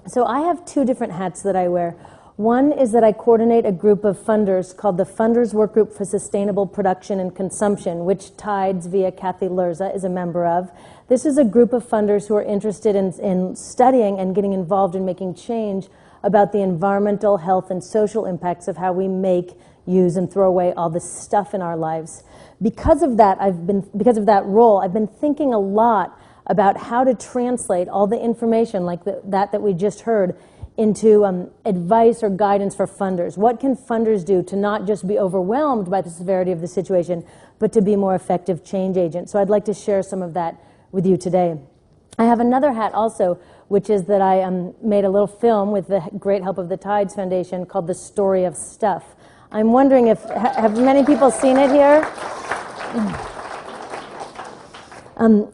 So I have two different hats that I wear. One is that I coordinate a group of funders called the Funders Workgroup for Sustainable Production and Consumption, which Tides, via Kathy Lerza, is a member of. This is a group of funders who are interested in studying and getting involved in making change about the environmental, health, and social impacts of how we make, use, and throw away all this stuff in our lives. Because of that role, I've been thinking a lot about how to translate all the information like that we just heard into advice or guidance for funders. What can funders do to not just be overwhelmed by the severity of the situation, but to be more effective change agents? So I'd like to share some of that with you today. I have another hat also, which is that I made a little film with the great help of the Tides Foundation called The Story of Stuff. I'm wondering have many people seen it here?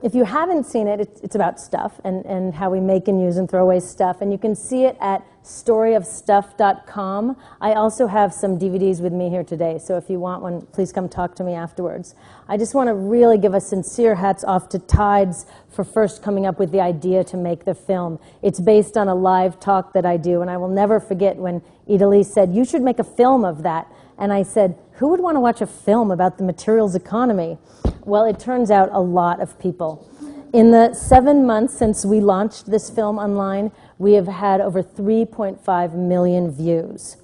If you haven't seen it, it's about stuff and how we make and use and throw away stuff. And you can see it at storyofstuff.com. I also have some DVDs with me here today, so if you want one, please come talk to me afterwards. I just want to really give a sincere hats off to Tides for first coming up with the idea to make the film. It's based on a live talk that I do, and I will never forget when Idali said, "You should make a film of that." And I said, who would want to watch a film about the materials economy? Well, it turns out a lot of people. In the 7 months since we launched this film online, we have had over 3.5 million views.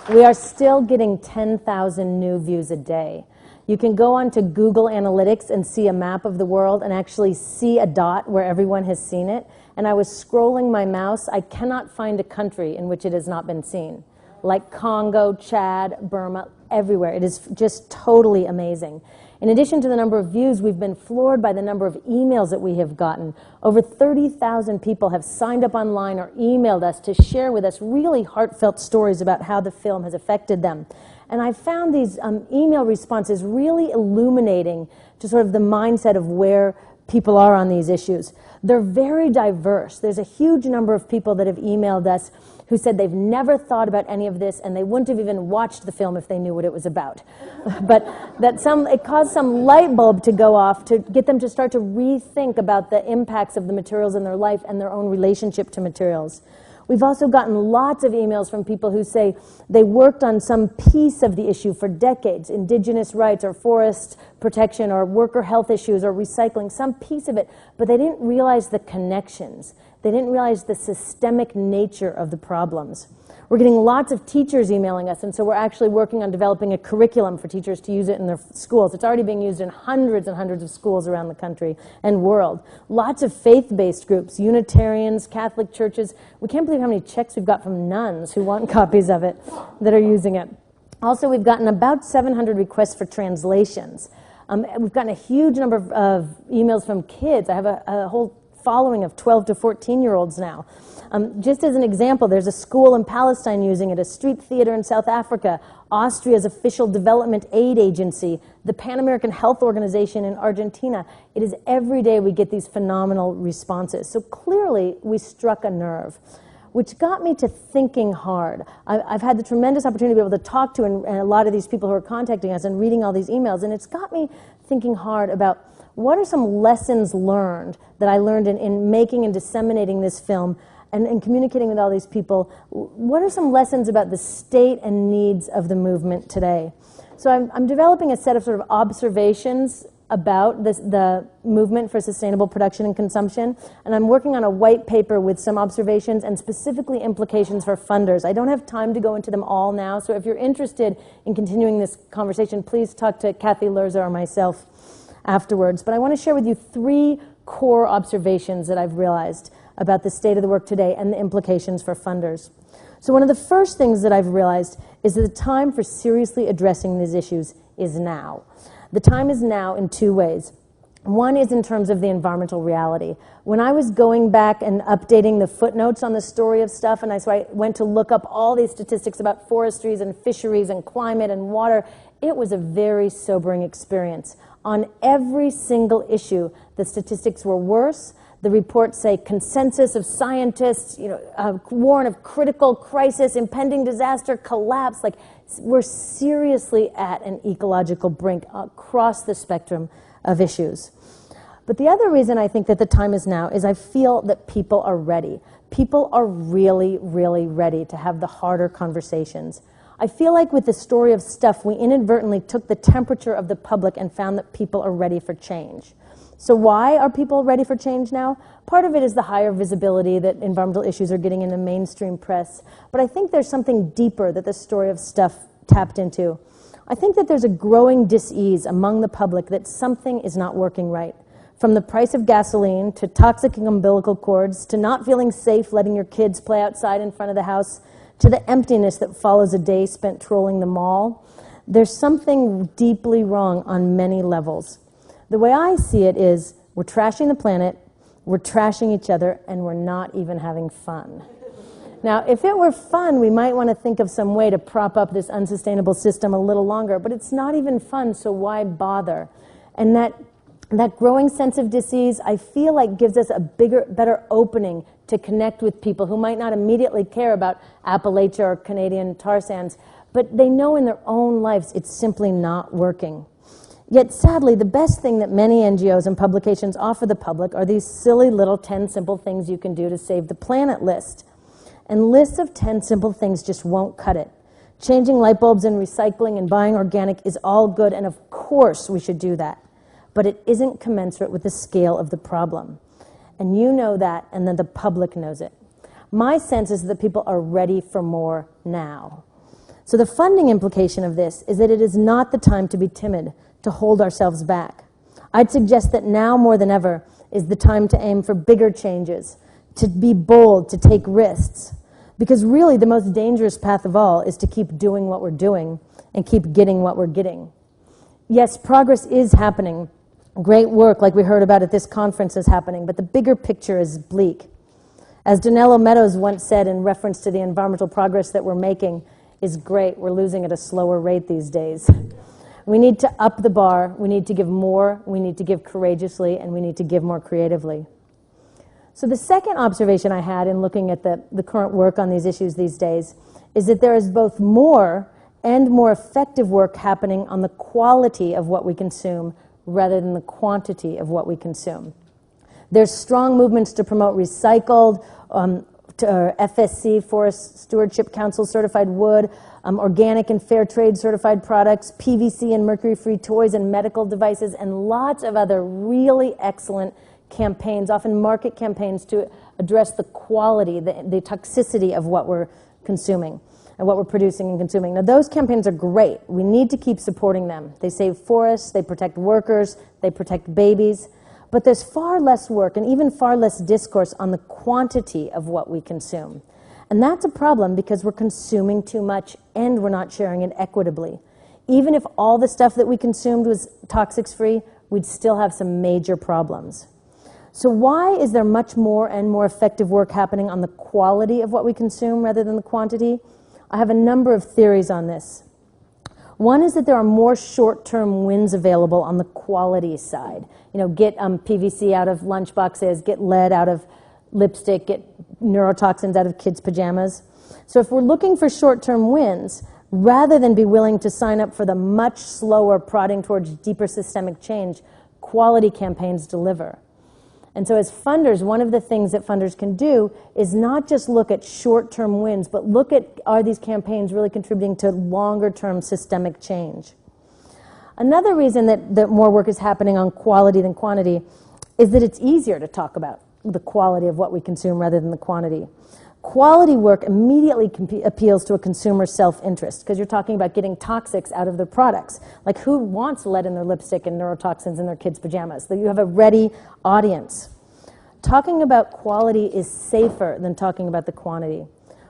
We are still getting 10,000 new views a day. You can go onto Google Analytics and see a map of the world and actually see a dot where everyone has seen it. And I was scrolling my mouse. I cannot find a country in which it has not been seen. Like Congo, Chad, Burma, everywhere. It is just totally amazing. In addition to the number of views, we've been floored by the number of emails that we have gotten. Over 30,000 people have signed up online or emailed us to share with us really heartfelt stories about how the film has affected them. And I found these email responses really illuminating to sort of the mindset of where people are on these issues. They're very diverse. There's a huge number of people that have emailed us who said they've never thought about any of this and they wouldn't have even watched the film if they knew what it was about. But that it caused some light bulb to go off to get them to start to rethink about the impacts of the materials in their life and their own relationship to materials. We've also gotten lots of emails from people who say they worked on some piece of the issue for decades, indigenous rights or forest protection or worker health issues or recycling, some piece of it, but they didn't realize the connections. They didn't realize the systemic nature of the problems. We're getting lots of teachers emailing us, and so we're actually working on developing a curriculum for teachers to use it in their schools. It's already being used in hundreds and hundreds of schools around the country and world. Lots of faith-based groups, Unitarians, Catholic churches. We can't believe how many checks we've got from nuns who want copies of it that are using it. Also, we've gotten about 700 requests for translations. We've gotten a huge number of emails from kids. I have a whole following of 12 to 14-year-olds now. Just as an example, there's a school in Palestine using it, a street theater in South Africa, Austria's official development aid agency, the Pan American Health Organization in Argentina. It is every day we get these phenomenal responses. So clearly we struck a nerve, which got me to thinking hard. I've had the tremendous opportunity to be able to talk to and a lot of these people who are contacting us and reading all these emails, and it's got me thinking hard about what are some lessons learned that I learned in making and disseminating this film and communicating with all these people. What are some lessons about the state and needs of the movement today? So I'm developing a set of sort of observations about the movement for sustainable production and consumption, and I'm working on a white paper with some observations and specifically implications for funders. I don't have time to go into them all now, so if you're interested in continuing this conversation, please talk to Kathy Lerza or myself afterwards. But I want to share with you 3 core observations that I've realized about the state of the work today and the implications for funders. So one of the first things that I've realized is that the time for seriously addressing these issues is now. The time is now in 2 ways. One is in terms of the environmental reality. When I was going back and updating the footnotes on the story of stuff, and so I went to look up all these statistics about forestries and fisheries and climate and water, it was a very sobering experience. On every single issue, the statistics were worse. The reports say consensus of scientists, warn of critical crisis, impending disaster, collapse. Like, we're seriously at an ecological brink across the spectrum of issues. But the other reason I think that the time is now is I feel that people are ready. People are really, really ready to have the harder conversations. I feel like with the story of stuff, we inadvertently took the temperature of the public and found that people are ready for change. So why are people ready for change now? Part of it is the higher visibility that environmental issues are getting in the mainstream press. But I think there's something deeper that the story of stuff tapped into. I think that there's a growing dis-ease among the public that something is not working right. From the price of gasoline, to toxic umbilical cords, to not feeling safe letting your kids play outside in front of the house, to the emptiness that follows a day spent trolling the mall. There's something deeply wrong on many levels. The way I see it is, we're trashing the planet, we're trashing each other, and we're not even having fun. Now, if it were fun, we might want to think of some way to prop up this unsustainable system a little longer, but it's not even fun, so why bother? And that growing sense of dis-ease, I feel like gives us a better opening to connect with people who might not immediately care about Appalachia or Canadian tar sands, but they know in their own lives it's simply not working. Yet sadly, the best thing that many NGOs and publications offer the public are these silly little 10 simple things you can do to save the planet list. And lists of 10 simple things just won't cut it. Changing light bulbs and recycling and buying organic is all good, and of course we should do that. But it isn't commensurate with the scale of the problem. And you know that, and then the public knows it. My sense is that people are ready for more now. So the funding implication of this is that it is not the time to be timid, to hold ourselves back. I'd suggest that now more than ever is the time to aim for bigger changes, to be bold, to take risks. Because really the most dangerous path of all is to keep doing what we're doing and keep getting what we're getting. Yes, progress is happening. Great work, like we heard about at this conference, is happening, but the bigger picture is bleak. As Donello Meadows once said in reference to the environmental progress that we're making is great, we're losing at a slower rate these days. We need to up the bar, we need to give more, we need to give courageously, and we need to give more creatively. So the second observation I had in looking at the current work on these issues these days is that there is both more and more effective work happening on the quality of what we consume rather than the quantity of what we consume. There's strong movements to promote recycled, FSC, Forest Stewardship Council certified wood, organic and fair trade certified products, PVC and mercury-free toys and medical devices, and lots of other really excellent campaigns, often market campaigns, to address the quality, the toxicity of what we're consuming and what we're producing and consuming. Now, those campaigns are great. We need to keep supporting them. They save forests, they protect workers, they protect babies. But there's far less work and even far less discourse on the quantity of what we consume. And that's a problem because we're consuming too much and we're not sharing it equitably. Even if all the stuff that we consumed was toxics-free, we'd still have some major problems. So why is there much more and more effective work happening on the quality of what we consume rather than the quantity? I have a number of theories on this. One is that there are more short-term wins available on the quality side. You know, get PVC out of lunchboxes, get lead out of lipstick, get neurotoxins out of kids' pajamas. So if we're looking for short-term wins, rather than be willing to sign up for the much slower prodding towards deeper systemic change, quality campaigns deliver. And so as funders, one of the things that funders can do is not just look at short-term wins, but look at, are these campaigns really contributing to longer-term systemic change? Another reason that more work is happening on quality than quantity is that it's easier to talk about the quality of what we consume rather than the quantity. Quality work immediately appeals to a consumer's self-interest because you're talking about getting toxics out of their products. Like, who wants lead in their lipstick and neurotoxins in their kids' pajamas? That you have a ready audience. Talking about quality is safer than talking about the quantity.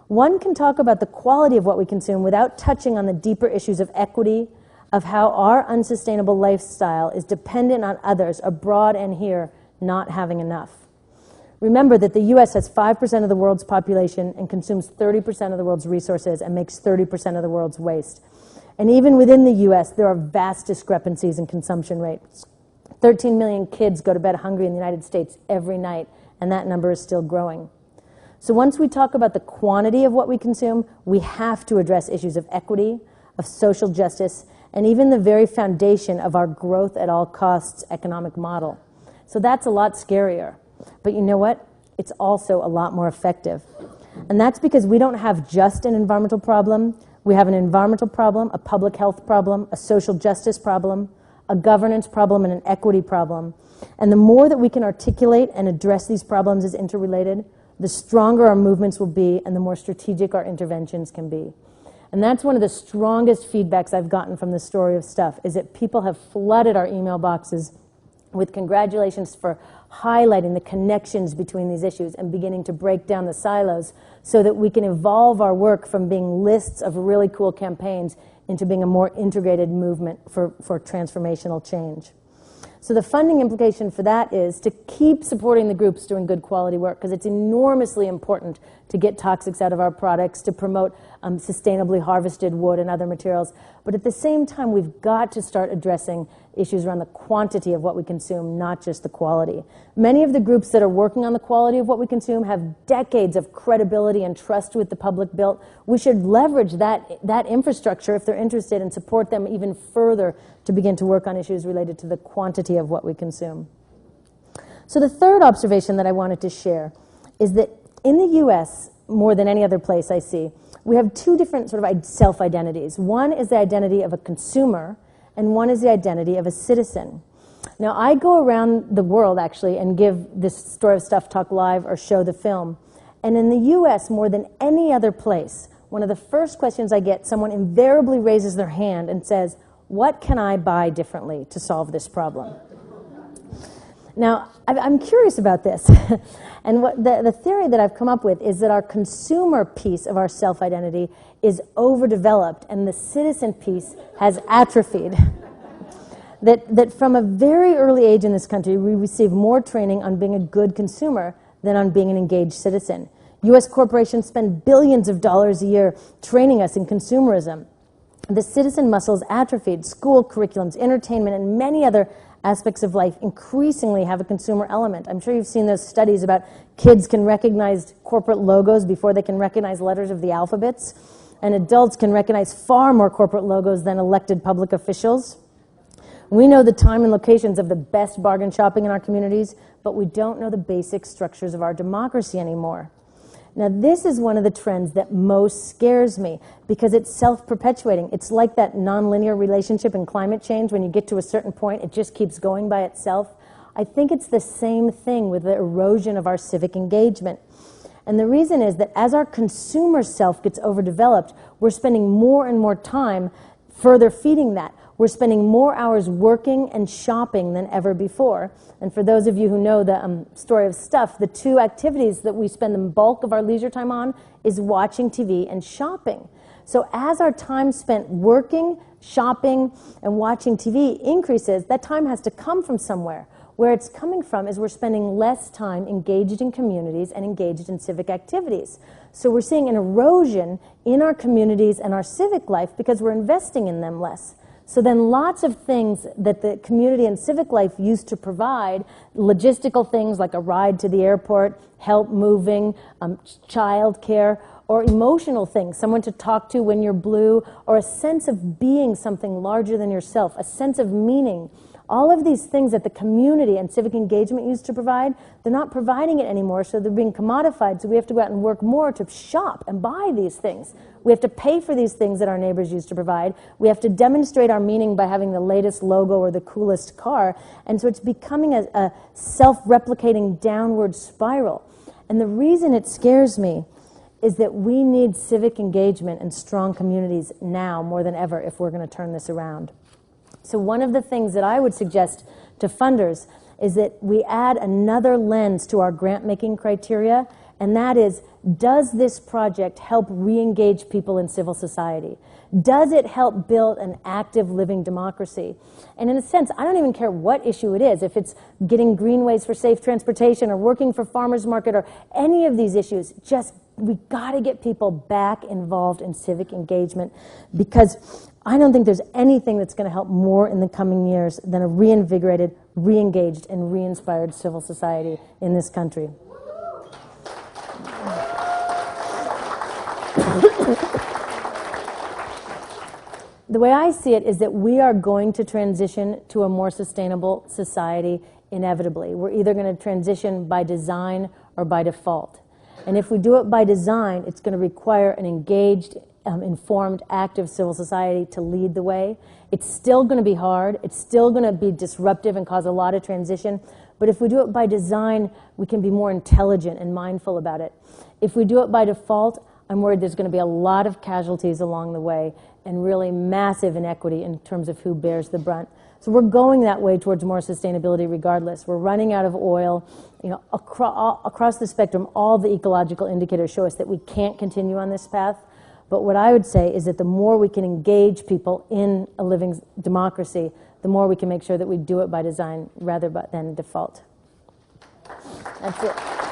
One can talk about the quality of what we consume without touching on the deeper issues of equity, of how our unsustainable lifestyle is dependent on others abroad and here not having enough. Remember that the U.S. has 5% of the world's population and consumes 30% of the world's resources and makes 30% of the world's waste. And even within the U.S., there are vast discrepancies in consumption rates. 13 million kids go to bed hungry in the United States every night, and that number is still growing. So once we talk about the quantity of what we consume, we have to address issues of equity, of social justice, and even the very foundation of our growth at all costs economic model. So that's a lot scarier. But you know what? It's also a lot more effective. And that's because we don't have just an environmental problem. We have an environmental problem, a public health problem, a social justice problem, a governance problem, and an equity problem. And the more that we can articulate and address these problems as interrelated, the stronger our movements will be and the more strategic our interventions can be. And that's one of the strongest feedbacks I've gotten from the Story of Stuff, is that people have flooded our email boxes with congratulations for highlighting the connections between these issues and beginning to break down the silos so that we can evolve our work from being lists of really cool campaigns into being a more integrated movement for transformational change. So the funding implication for that is to keep supporting the groups doing good quality work, because it's enormously important to get toxics out of our products, to promote sustainably harvested wood and other materials. But at the same time, we've got to start addressing issues around the quantity of what we consume, not just the quality. Many of the groups that are working on the quality of what we consume have decades of credibility and trust with the public built. We should leverage that infrastructure if they're interested and support them even further to begin to work on issues related to the quantity of what we consume. So the third observation that I wanted to share is that in the U.S., more than any other place I see, we have two different sort of self-identities. One is the identity of a consumer, and one is the identity of a citizen. Now, I go around the world, actually, and give this Story of Stuff talk live or show the film. And in the U.S., more than any other place, one of the first questions I get, someone invariably raises their hand and says, "What can I buy differently to solve this problem?" Now, I'm curious about this. And what the theory that I've come up with is that our consumer piece of our self-identity is overdeveloped and the citizen piece has atrophied. That from a very early age in this country, we receive more training on being a good consumer than on being an engaged citizen. U.S. corporations spend billions of dollars a year training us in consumerism. The citizen muscles atrophied. School curriculums, entertainment, and many other aspects of life increasingly have a consumer element. I'm sure you've seen those studies about kids can recognize corporate logos before they can recognize letters of the alphabets, and adults can recognize far more corporate logos than elected public officials. We know the time and locations of the best bargain shopping in our communities, but we don't know the basic structures of our democracy anymore. Now, this is one of the trends that most scares me because it's self-perpetuating. It's like that nonlinear relationship in climate change. When you get to a certain point, it just keeps going by itself. I think it's the same thing with the erosion of our civic engagement. And the reason is that as our consumer self gets overdeveloped, we're spending more and more time further feeding that. We're spending more hours working and shopping than ever before. And for those of you who know the Story of Stuff, the two activities that we spend the bulk of our leisure time on is watching TV and shopping. So as our time spent working, shopping, and watching TV increases, that time has to come from somewhere. Where it's coming from is we're spending less time engaged in communities and engaged in civic activities. So we're seeing an erosion in our communities and our civic life because we're investing in them less. So then lots of things that the community and civic life used to provide, logistical things like a ride to the airport, help moving, child care, or emotional things, someone to talk to when you're blue, or a sense of being something larger than yourself, a sense of meaning. All of these things that the community and civic engagement used to provide, they're not providing it anymore, so they're being commodified, so we have to go out and work more to shop and buy these things. We have to pay for these things that our neighbors used to provide. We have to demonstrate our meaning by having the latest logo or the coolest car, and so it's becoming a self-replicating downward spiral. And the reason it scares me is that we need civic engagement and strong communities now more than ever if we're going to turn this around. So one of the things that I would suggest to funders is that we add another lens to our grant-making criteria, and that is, does this project help re-engage people in civil society? Does it help build an active living democracy? And in a sense, I don't even care what issue it is, if it's getting greenways for safe transportation or working for farmers market or any of these issues, just we got to get people back involved in civic engagement, because I don't think there's anything that's going to help more in the coming years than a reinvigorated, re-engaged, and re-inspired civil society in this country. The way I see it is that we are going to transition to a more sustainable society inevitably. We're either going to transition by design or by default. And if we do it by design, it's going to require an engaged, informed, active civil society to lead the way. It's still going to be hard. It's still going to be disruptive and cause a lot of transition. But if we do it by design, we can be more intelligent and mindful about it. If we do it by default, I'm worried there's going to be a lot of casualties along the way and really massive inequity in terms of who bears the brunt. So we're going that way towards more sustainability regardless. We're running out of oil. You know, across the spectrum, all the ecological indicators show us that we can't continue on this path. But what I would say is that the more we can engage people in a living democracy, the more we can make sure that we do it by design rather than default. That's it.